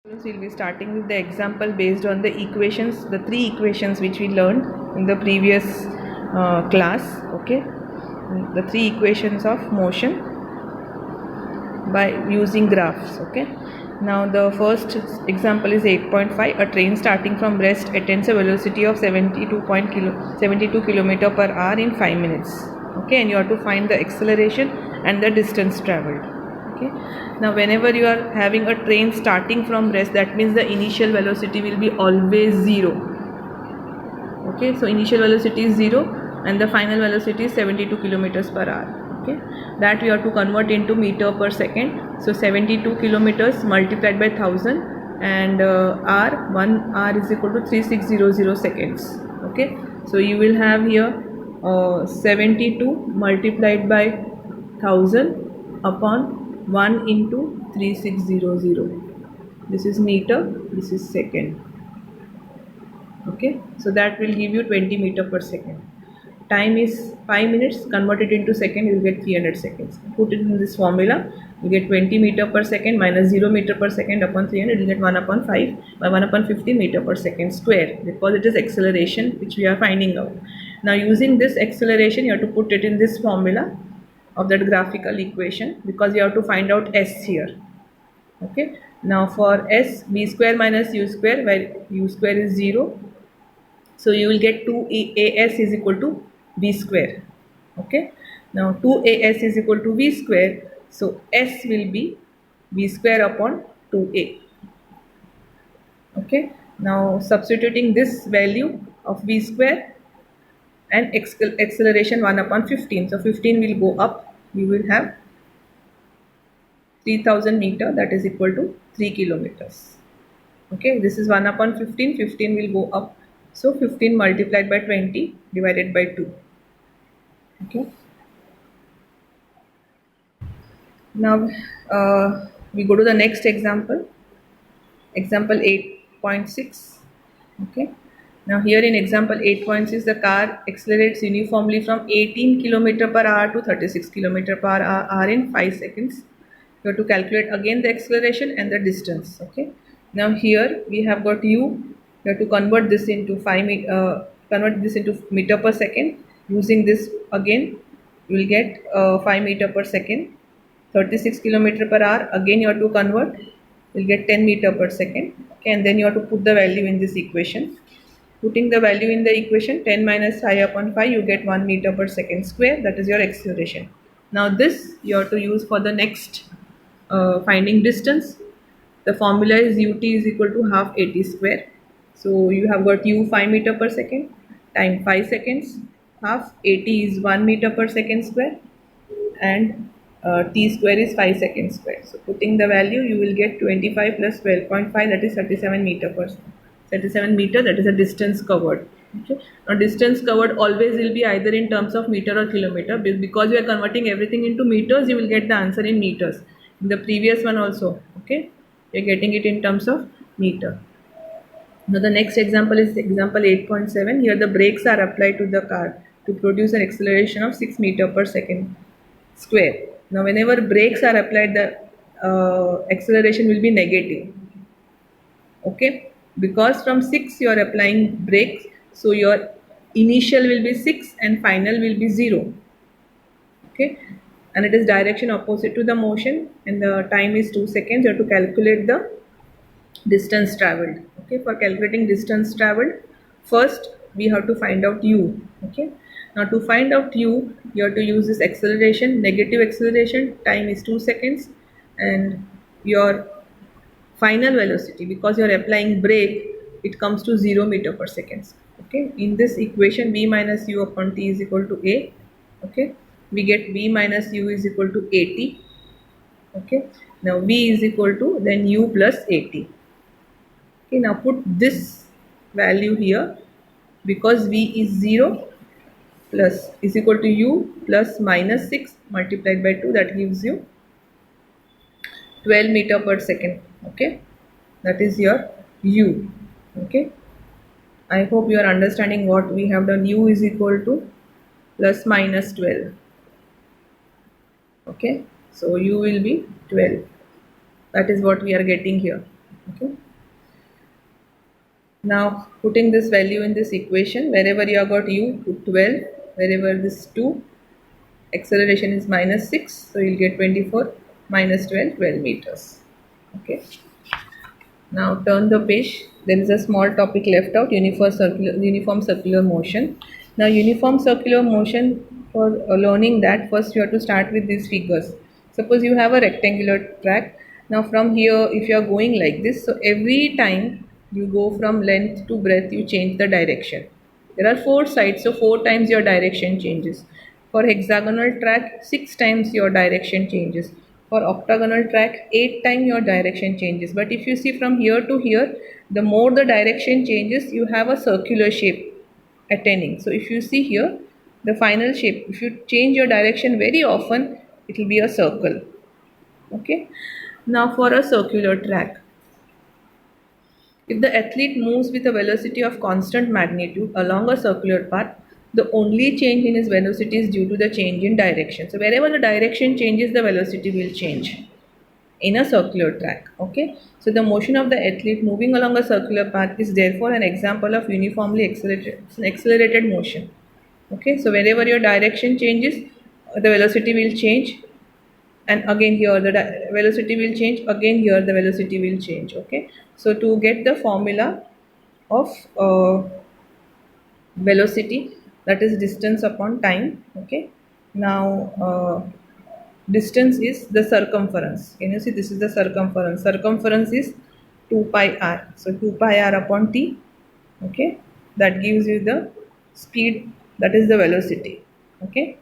We'll be starting with the example based on the equations, the three equations which we learned in the previous class. Okay, the three equations of motion by using graphs. Okay, now the first example is 8.5. A train starting from rest attains a velocity of 72 km per hour in 5 minutes. Okay, and you have to find the acceleration and the distance traveled. Okay, now whenever you are having a train starting from rest, that means the initial velocity will be always 0. Okay, so initial velocity is 0 and the final velocity is 72 kilometers per hour. Okay, that we have to convert into meter per second. So 72 kilometers multiplied by 1000 and 1 hour is equal to 3600 seconds. Okay, so you will have here 72 multiplied by 1000 upon 1 into 3600. This is meter, this is second. Okay, so that will give you 20 meter per second. Time is 5 minutes, convert it into second, you will get 300 seconds. Put it in this formula, you get 20 meter per second minus 0 meter per second upon 300, you will get 1 upon 5 by 1 upon 50 meter per second square, because it is acceleration which we are finding out. Now using this acceleration, you have to put it in this formula of that graphical equation, because you have to find out s here. Okay, now for s, v square minus u square, where u square is 0, so you will get 2as is equal to v square. Okay, now 2as is equal to v square, so s will be v square upon 2a. Okay, now substituting this value of v square and acceleration 1 upon 15, so 15 will go up, you will have 3000 meter, that is equal to 3 kilometers. Okay, this is 1 upon 15, 15 will go up, so 15 multiplied by 20 divided by 2. Okay, now we go to the next example, example 8.6. Okay, now here in example 8.6, the car accelerates uniformly from 18 km per hour to 36 km per hour in 5 seconds. You have to calculate again the acceleration and the distance. Okay, now here we have got u. You have to convert this into meter per second. Using this again, you will get 5 meter per second. 36 km per hour. Again you have to convert. You will get 10 meter per second. Okay, and then you have to put the value in this equation. Putting the value in the equation, 10 minus 5 upon 5, you get 1 meter per second square. That is your acceleration. Now this you have to use for the next finding distance. The formula is ut is equal to half at square. So you have got u 5 meter per second, time 5 seconds, half at is 1 meter per second square, and t square is 5 seconds square. So putting the value, you will get 25 plus 12.5, that is 37 meter per 37 meter, that is the distance covered. Okay. Now distance covered always will be either in terms of meter or kilometer, because you are converting everything into meters, you will get the answer in meters. In the previous one also, okay, you are getting it in terms of meter. Now the next example is example 8.7. Here the brakes are applied to the car to produce an acceleration of 6 meter per second square. Now whenever brakes are applied, the acceleration will be negative. Okay, because from 6 you are applying brakes, so your initial will be 6 and final will be 0. Okay, and it is direction opposite to the motion, and the time is 2 seconds. You have to calculate the distance traveled. Okay, for calculating distance traveled, first we have to find out u. Okay, now to find out u, you have to use this acceleration, negative acceleration, time is 2 seconds, and your final velocity, because you are applying brake, it comes to 0 meter per second. Okay, in this equation, v minus u upon t is equal to a. Okay, we get v minus u is equal to 80. Okay, now v is equal to then u plus 80. Okay, now put this value here, because v is 0 plus is equal to u plus minus 6 multiplied by 2, that gives you 12 meter per second. Okay, that is your u. Okay, I hope you are understanding what we have done. U is equal to plus minus 12. Okay, so u will be 12. That is what we are getting here. Okay. Now putting this value in this equation, wherever you have got u, put 12, wherever this 2, acceleration is -6, so you'll get 24 minus 12, 12 meters. Okay. Now turn the page. There is a small topic left out, uniform circular motion. Now uniform circular motion, for learning that, first you have to start with these figures. Suppose you have a rectangular track. Now from here, if you are going like this, so every time you go from length to breadth, you change the direction. There are 4 sides, so 4 times your direction changes. For hexagonal track, 6 times your direction changes. For octagonal track, 8 times your direction changes. But if you see from here to here, the more the direction changes, you have a circular shape attaining. So if you see here, the final shape, if you change your direction very often, it will be a circle. Okay. Now for a circular track, if the athlete moves with a velocity of constant magnitude along a circular path, the only change in his velocity is due to the change in direction. So wherever the direction changes, the velocity will change in a circular track. Okay. So the motion of the athlete moving along a circular path is therefore an example of uniformly accelerated motion. Okay. So wherever your direction changes, the velocity will change, and again here the velocity will change, again here the velocity will change. Okay. So to get the formula of velocity, that is distance upon time. Okay. Now distance is the circumference. Can you see, this is the circumference is 2 pi r, so 2 pi r upon t. Okay. That gives you the speed, that is the velocity. Okay.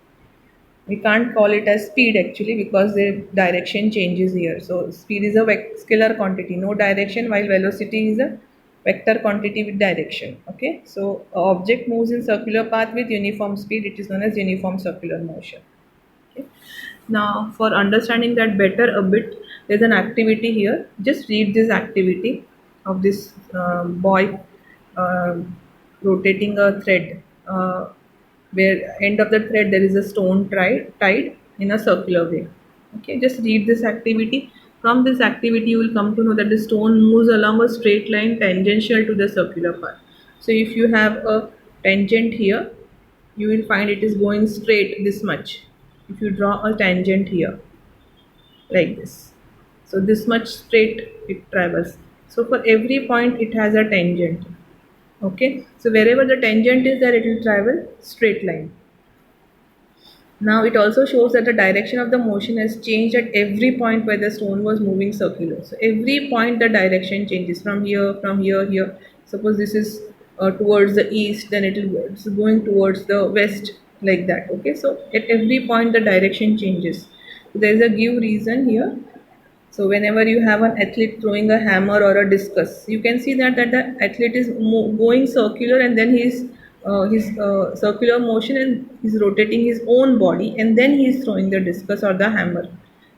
We can't call it as speed actually, because the direction changes here. So speed is a scalar quantity, no direction, while velocity is a vector quantity with direction. Okay. So a object moves in circular path with uniform speed, it is known as uniform circular motion. Okay. Now for understanding that better a bit, there's an activity here. Just read this activity of this boy uh, rotating a thread, where end of the thread there is a stone tied in a circular way. Okay, just read this activity. From this activity you will come to know that the stone moves along a straight line tangential to the circular path. So if you have a tangent here, you will find it is going straight this much. If you draw a tangent here like this, so this much straight it travels. So for every point it has a tangent. Okay, so wherever the tangent is there, it will travel straight line. Now it also shows that the direction of the motion has changed at every point where the stone was moving circular. So every point the direction changes from here, here. Suppose this is towards the east, then it's going towards the west, like that. Okay, so at every point the direction changes. So there is a give reason here. So whenever you have an athlete throwing a hammer or a discus, you can see that the athlete is going circular, and then his circular motion, and he's rotating his own body, and then he is throwing the discus or the hammer,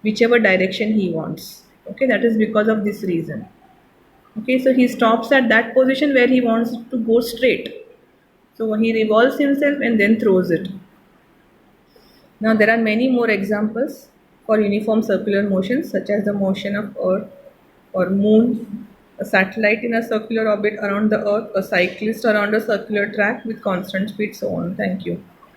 whichever direction he wants. Okay, that is because of this reason. Okay, so he stops at that position where he wants to go straight. So he revolves himself and then throws it. Now there are many more examples for uniform circular motions, such as the motion of Earth or Moon, a satellite in a circular orbit around the Earth, a cyclist around a circular track with constant speed, so on. Thank you.